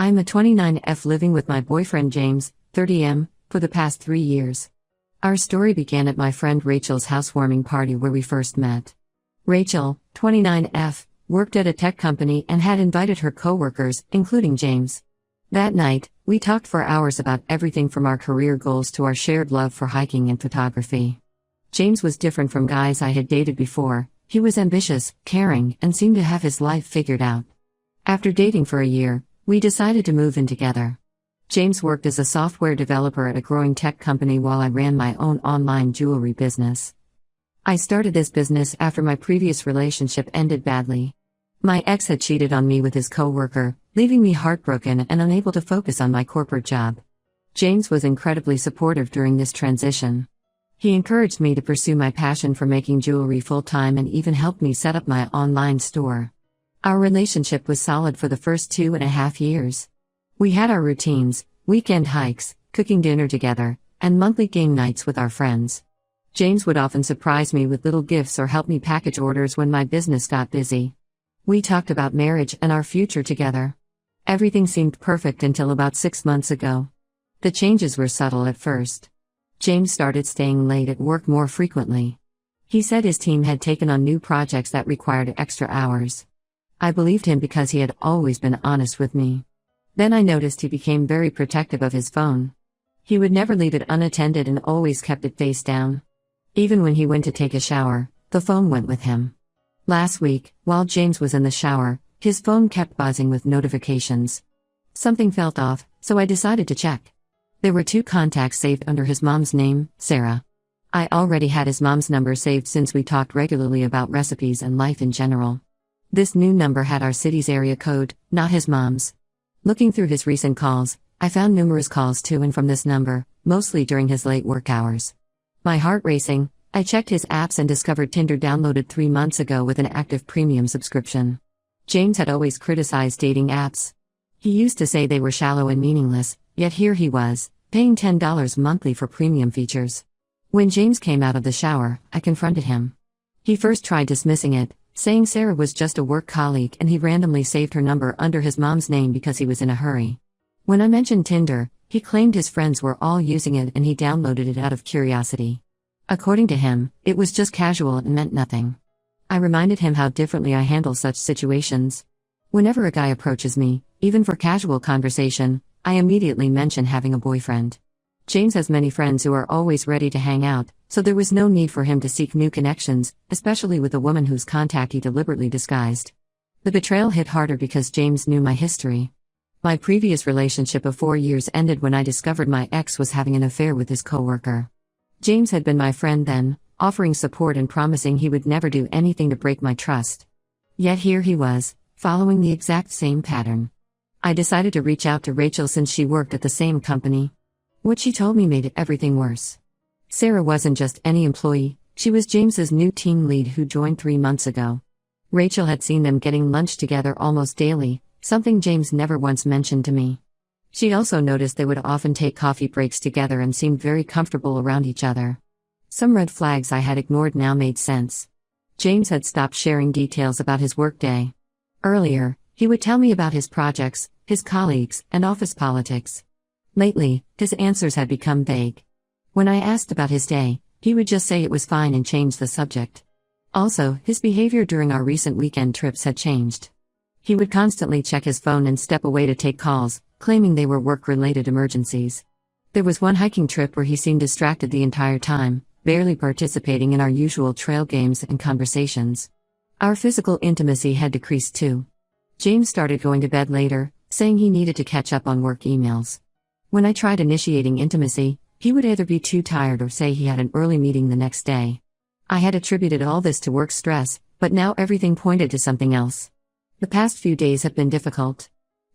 I'm a 29F living with my boyfriend James, 30M, for the past 3 years. Our story began at my friend Rachel's housewarming party where we first met. Rachel, 29F, worked at a tech company and had invited her coworkers, including James. That night, we talked for hours about everything from our career goals to our shared love for hiking and photography. James was different from guys I had dated before. He was ambitious, caring, and seemed to have his life figured out. After dating for a year, we decided to move in together. James worked as a software developer at a growing tech company while I ran my own online jewelry business. I started this business after my previous relationship ended badly. My ex had cheated on me with his coworker, leaving me heartbroken and unable to focus on my corporate job. James was incredibly supportive during this transition. He encouraged me to pursue my passion for making jewelry full-time and even helped me set up my online store. Our relationship was solid for the first 2.5 years. We had our routines, weekend hikes, cooking dinner together, and monthly game nights with our friends. James would often surprise me with little gifts or help me package orders when my business got busy. We talked about marriage and our future together. Everything seemed perfect until about 6 months ago. The changes were subtle at first. James started staying late at work more frequently. He said his team had taken on new projects that required extra hours. I believed him because he had always been honest with me. Then I noticed he became very protective of his phone. He would never leave it unattended and always kept it face down. Even when he went to take a shower, the phone went with him. Last week, while James was in the shower, his phone kept buzzing with notifications. Something felt off, so I decided to check. There were 2 contacts saved under his mom's name, Sarah. I already had his mom's number saved since we talked regularly about recipes and life in general. This new number had our city's area code, not his mom's. Looking through his recent calls, I found numerous calls to and from this number, mostly during his late work hours. My heart racing, I checked his apps and discovered Tinder downloaded 3 months ago with an active premium subscription. James had always criticized dating apps. He used to say they were shallow and meaningless, yet here he was, paying $10 monthly for premium features. When James came out of the shower, I confronted him. He first tried dismissing it, saying Sarah was just a work colleague and he randomly saved her number under his mom's name because he was in a hurry. When I mentioned Tinder, he claimed his friends were all using it and he downloaded it out of curiosity. According to him, it was just casual and meant nothing. I reminded him how differently I handle such situations. Whenever a guy approaches me, even for casual conversation, I immediately mention having a boyfriend. James has many friends who are always ready to hang out, so there was no need for him to seek new connections, especially with a woman whose contact he deliberately disguised. The betrayal hit harder because James knew my history. My previous relationship of 4 years ended when I discovered my ex was having an affair with his coworker. James had been my friend then, offering support and promising he would never do anything to break my trust. Yet here he was, following the exact same pattern. I decided to reach out to Rachel since she worked at the same company. What she told me made everything worse. Sarah wasn't just any employee, she was James's new team lead who joined 3 months ago. Rachel had seen them getting lunch together almost daily, something James never once mentioned to me. She also noticed they would often take coffee breaks together and seemed very comfortable around each other. Some red flags I had ignored now made sense. James had stopped sharing details about his workday. Earlier, he would tell me about his projects, his colleagues, and office politics. Lately, his answers had become vague. When I asked about his day, he would just say it was fine and change the subject. Also, his behavior during our recent weekend trips had changed. He would constantly check his phone and step away to take calls, claiming they were work-related emergencies. There was one hiking trip where he seemed distracted the entire time, barely participating in our usual trail games and conversations. Our physical intimacy had decreased too. James started going to bed later, saying he needed to catch up on work emails. When I tried initiating intimacy, he would either be too tired or say he had an early meeting the next day. I had attributed all this to work stress, but now everything pointed to something else. The past few days have been difficult.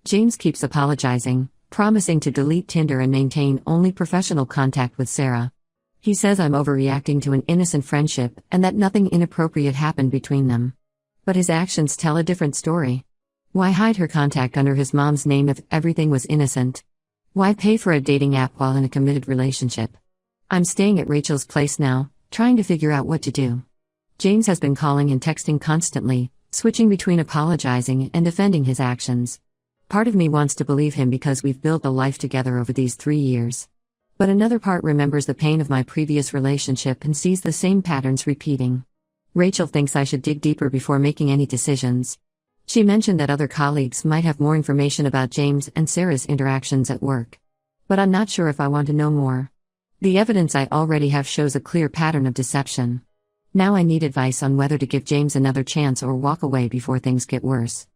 James keeps apologizing, promising to delete Tinder and maintain only professional contact with Sarah. He says I'm overreacting to an innocent friendship and that nothing inappropriate happened between them. But his actions tell a different story. Why hide her contact under his mom's name if everything was innocent? Why pay for a dating app while in a committed relationship? I'm staying at Rachel's place now, trying to figure out what to do. James has been calling and texting constantly, switching between apologizing and defending his actions. Part of me wants to believe him because we've built a life together over these 3 years. But another part remembers the pain of my previous relationship and sees the same patterns repeating. Rachel thinks I should dig deeper before making any decisions. She mentioned that other colleagues might have more information about James and Sarah's interactions at work. But I'm not sure if I want to know more. The evidence I already have shows a clear pattern of deception. Now I need advice on whether to give James another chance or walk away before things get worse.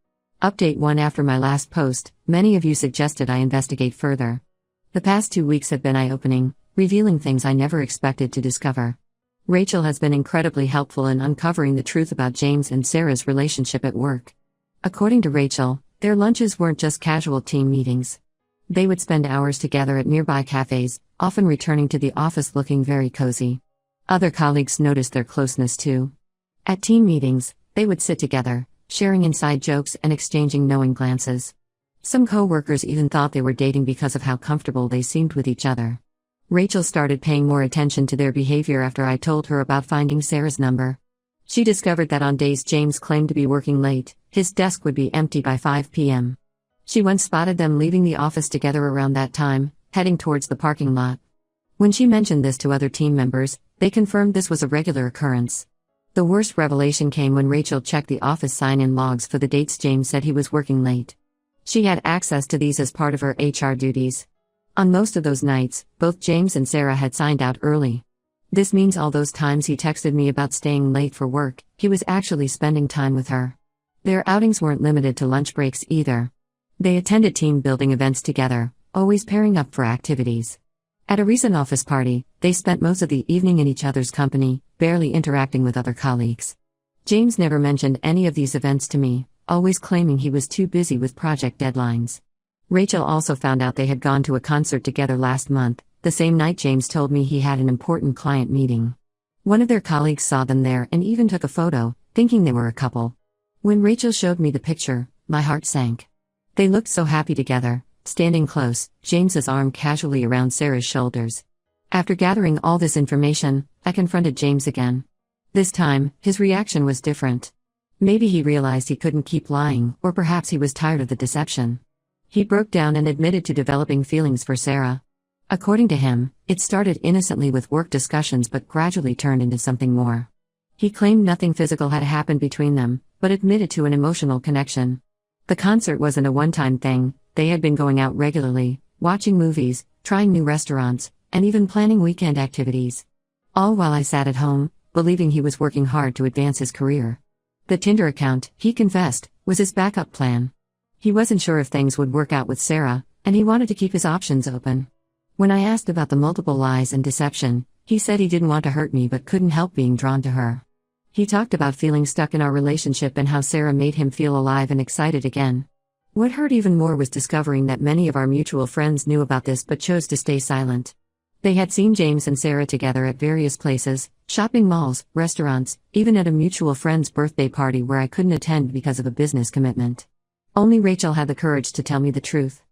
Update 1: After my last post, many of you suggested I investigate further. The past 2 weeks have been eye-opening, revealing things I never expected to discover. Rachel has been incredibly helpful in uncovering the truth about James and Sarah's relationship at work. According to Rachel, their lunches weren't just casual team meetings. They would spend hours together at nearby cafes, often returning to the office looking very cozy. Other colleagues noticed their closeness too. At team meetings, they would sit together, sharing inside jokes and exchanging knowing glances. Some co-workers even thought they were dating because of how comfortable they seemed with each other. Rachel started paying more attention to their behavior after I told her about finding Sarah's number. She discovered that on days James claimed to be working late, his desk would be empty by 5 p.m. She once spotted them leaving the office together around that time, heading towards the parking lot. When she mentioned this to other team members, they confirmed this was a regular occurrence. The worst revelation came when Rachel checked the office sign-in logs for the dates James said he was working late. She had access to these as part of her HR duties. On most of those nights, both James and Sarah had signed out early. This means all those times he texted me about staying late for work, he was actually spending time with her. Their outings weren't limited to lunch breaks either. They attended team-building events together, always pairing up for activities. At a recent office party, they spent most of the evening in each other's company, barely interacting with other colleagues. James never mentioned any of these events to me, always claiming he was too busy with project deadlines. Rachel also found out they had gone to a concert together last month, the same night James told me he had an important client meeting. One of their colleagues saw them there and even took a photo, thinking they were a couple. When Rachel showed me the picture, my heart sank. They looked so happy together, standing close, James's arm casually around Sarah's shoulders. After gathering all this information, I confronted James again. This time, his reaction was different. Maybe he realized he couldn't keep lying, or perhaps he was tired of the deception. He broke down and admitted to developing feelings for Sarah. According to him, it started innocently with work discussions but gradually turned into something more. He claimed nothing physical had happened between them, but admitted to an emotional connection. The concert wasn't a one-time thing, they had been going out regularly, watching movies, trying new restaurants, and even planning weekend activities. All while I sat at home, believing he was working hard to advance his career. The Tinder account, he confessed, was his backup plan. He wasn't sure if things would work out with Sarah, and he wanted to keep his options open. When I asked about the multiple lies and deception, he said he didn't want to hurt me but couldn't help being drawn to her. He talked about feeling stuck in our relationship and how Sarah made him feel alive and excited again. What hurt even more was discovering that many of our mutual friends knew about this but chose to stay silent. They had seen James and Sarah together at various places, shopping malls, restaurants, even at a mutual friend's birthday party where I couldn't attend because of a business commitment. Only Rachel had the courage to tell me the truth.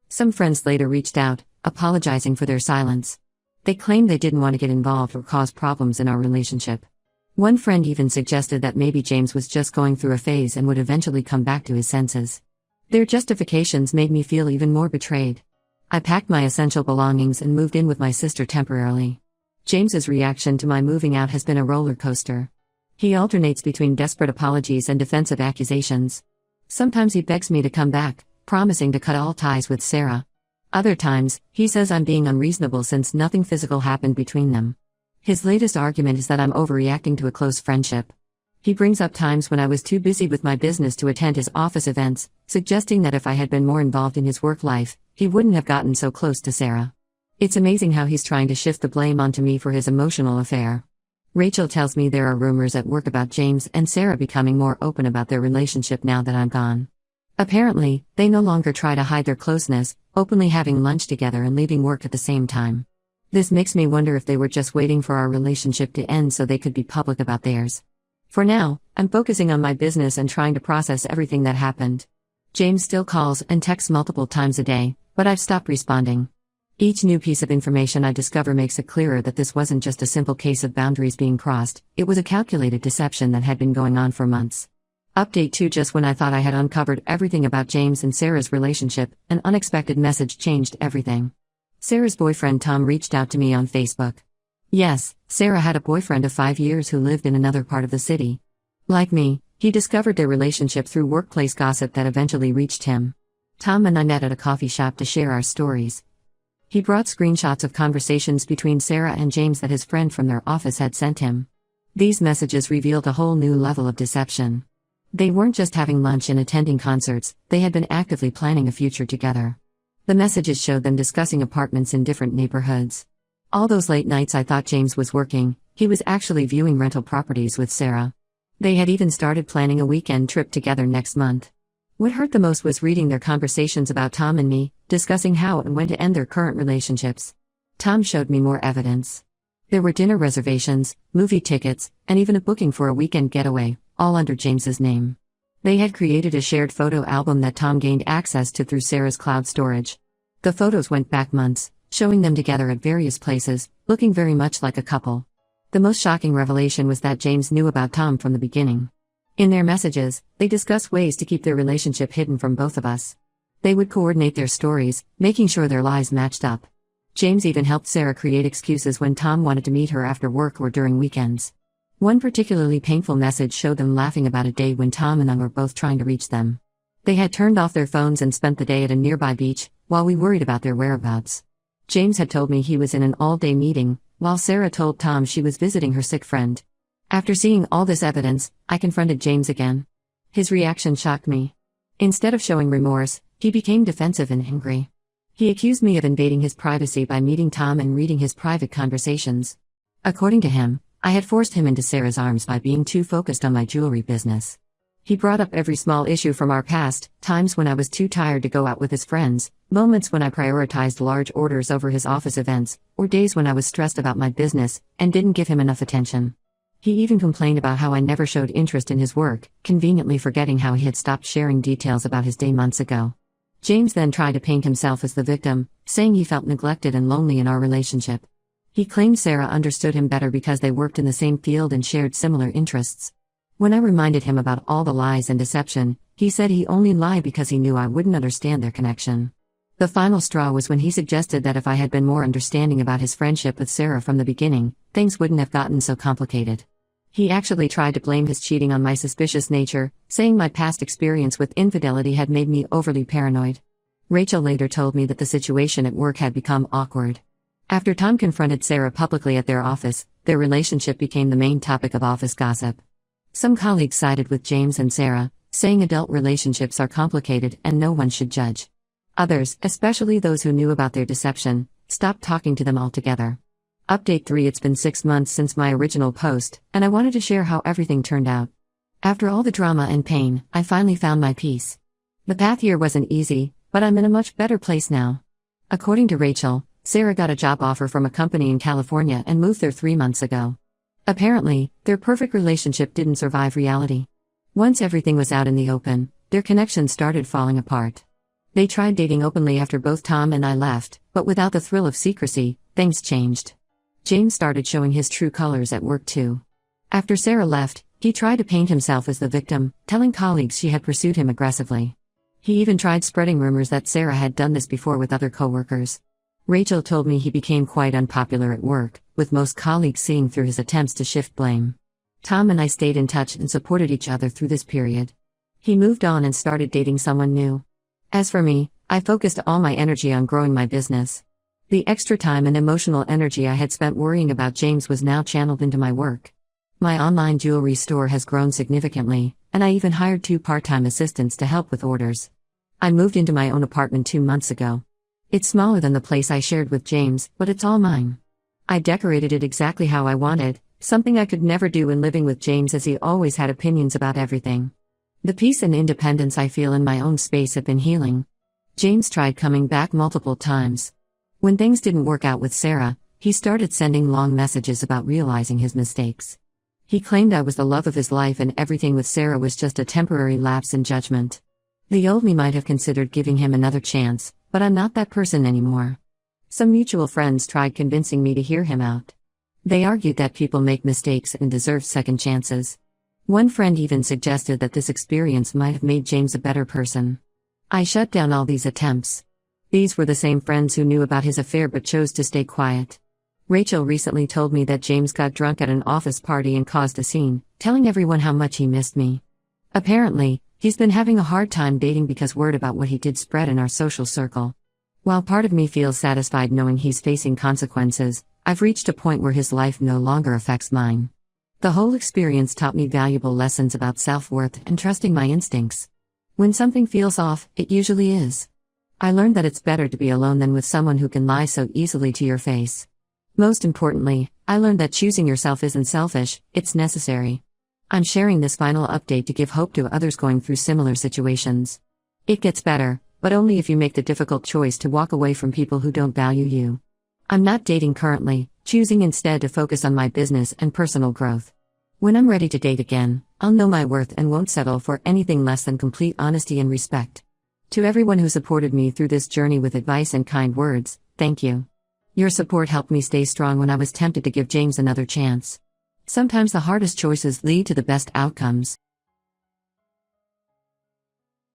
Some friends later reached out, apologizing for their silence. They claimed they didn't want to get involved or cause problems in our relationship. One friend even suggested that maybe James was just going through a phase and would eventually come back to his senses. Their justifications made me feel even more betrayed. I packed my essential belongings and moved in with my sister temporarily. James's reaction to my moving out has been a roller coaster. He alternates between desperate apologies and defensive accusations. Sometimes he begs me to come back, promising to cut all ties with Sarah. Other times, he says I'm being unreasonable since nothing physical happened between them. His latest argument is that I'm overreacting to a close friendship. He brings up times when I was too busy with my business to attend his office events, suggesting that if I had been more involved in his work life, he wouldn't have gotten so close to Sarah. It's amazing how he's trying to shift the blame onto me for his emotional affair. Rachel tells me there are rumors at work about James and Sarah becoming more open about their relationship now that I'm gone. Apparently, they no longer try to hide their closeness, openly having lunch together and leaving work at the same time. This makes me wonder if they were just waiting for our relationship to end so they could be public about theirs. For now, I'm focusing on my business and trying to process everything that happened. James still calls and texts multiple times a day, but I've stopped responding. Each new piece of information I discover makes it clearer that this wasn't just a simple case of boundaries being crossed, it was a calculated deception that had been going on for months. Update 2. Just when I thought I had uncovered everything about James and Sarah's relationship, an unexpected message changed everything. Sarah's boyfriend Tom reached out to me on Facebook. Yes, Sarah had a boyfriend of 5 years who lived in another part of the city. Like me, he discovered their relationship through workplace gossip that eventually reached him. Tom and I met at a coffee shop to share our stories. He brought screenshots of conversations between Sarah and James that his friend from their office had sent him. These messages revealed a whole new level of deception. They weren't just having lunch and attending concerts, they had been actively planning a future together. The messages showed them discussing apartments in different neighborhoods. All those late nights I thought James was working, he was actually viewing rental properties with Sarah. They had even started planning a weekend trip together next month. What hurt the most was reading their conversations about Tom and me, discussing how and when to end their current relationships. Tom showed me more evidence. There were dinner reservations, movie tickets, and even a booking for a weekend getaway, all under James's name. They had created a shared photo album that Tom gained access to through Sarah's cloud storage. The photos went back months, showing them together at various places, looking very much like a couple. The most shocking revelation was that James knew about Tom from the beginning. In their messages, they discussed ways to keep their relationship hidden from both of us. They would coordinate their stories, making sure their lies matched up. James even helped Sarah create excuses when Tom wanted to meet her after work or during weekends. One particularly painful message showed them laughing about a day when Tom and I were both trying to reach them. They had turned off their phones and spent the day at a nearby beach, while we worried about their whereabouts. James had told me he was in an all-day meeting, while Sarah told Tom she was visiting her sick friend. After seeing all this evidence, I confronted James again. His reaction shocked me. Instead of showing remorse, he became defensive and angry. He accused me of invading his privacy by meeting Tom and reading his private conversations. According to him, I had forced him into Sarah's arms by being too focused on my jewelry business. He brought up every small issue from our past, times when I was too tired to go out with his friends, moments when I prioritized large orders over his office events, or days when I was stressed about my business and didn't give him enough attention. He even complained about how I never showed interest in his work, conveniently forgetting how he had stopped sharing details about his day months ago. James then tried to paint himself as the victim, saying he felt neglected and lonely in our relationship. He claimed Sarah understood him better because they worked in the same field and shared similar interests. When I reminded him about all the lies and deception, he said he only lied because he knew I wouldn't understand their connection. The final straw was when he suggested that if I had been more understanding about his friendship with Sarah from the beginning, things wouldn't have gotten so complicated. He actually tried to blame his cheating on my suspicious nature, saying my past experience with infidelity had made me overly paranoid. Rachel later told me that the situation at work had become awkward. After Tom confronted Sarah publicly at their office, their relationship became the main topic of office gossip. Some colleagues sided with James and Sarah, saying adult relationships are complicated and no one should judge. Others, especially those who knew about their deception, stopped talking to them altogether. Update 3. It's been 6 months since my original post, and I wanted to share how everything turned out. After all the drama and pain, I finally found my peace. The path here wasn't easy, but I'm in a much better place now. According to Rachel, Sarah got a job offer from a company in California and moved there 3 months ago. Apparently, their perfect relationship didn't survive reality. Once everything was out in the open, their connection started falling apart. They tried dating openly after both Tom and I left, but without the thrill of secrecy, things changed. James started showing his true colors at work too. After Sarah left, he tried to paint himself as the victim, telling colleagues she had pursued him aggressively. He even tried spreading rumors that Sarah had done this before with other coworkers. Rachel told me he became quite unpopular at work, with most colleagues seeing through his attempts to shift blame. Tom and I stayed in touch and supported each other through this period. He moved on and started dating someone new. As for me, I focused all my energy on growing my business. The extra time and emotional energy I had spent worrying about James was now channeled into my work. My online jewelry store has grown significantly, and I even hired 2 part-time assistants to help with orders. I moved into my own apartment 2 months ago. It's smaller than the place I shared with James, but it's all mine. I decorated it exactly how I wanted, something I could never do when living with James as he always had opinions about everything. The peace and independence I feel in my own space have been healing. James tried coming back multiple times. When things didn't work out with Sarah, he started sending long messages about realizing his mistakes. He claimed I was the love of his life and everything with Sarah was just a temporary lapse in judgment. The old me might have considered giving him another chance, but I'm not that person anymore. Some mutual friends tried convincing me to hear him out. They argued that people make mistakes and deserve second chances. One friend even suggested that this experience might have made James a better person. I shut down all these attempts. These were the same friends who knew about his affair but chose to stay quiet. Rachel recently told me that James got drunk at an office party and caused a scene, telling everyone how much he missed me. Apparently, he's been having a hard time dating because word about what he did spread in our social circle. While part of me feels satisfied knowing he's facing consequences, I've reached a point where his life no longer affects mine. The whole experience taught me valuable lessons about self-worth and trusting my instincts. When something feels off, it usually is. I learned that it's better to be alone than with someone who can lie so easily to your face. Most importantly, I learned that choosing yourself isn't selfish, it's necessary. I'm sharing this final update to give hope to others going through similar situations. It gets better, but only if you make the difficult choice to walk away from people who don't value you. I'm not dating currently, choosing instead to focus on my business and personal growth. When I'm ready to date again, I'll know my worth and won't settle for anything less than complete honesty and respect. To everyone who supported me through this journey with advice and kind words, thank you. Your support helped me stay strong when I was tempted to give James another chance. Sometimes the hardest choices lead to the best outcomes.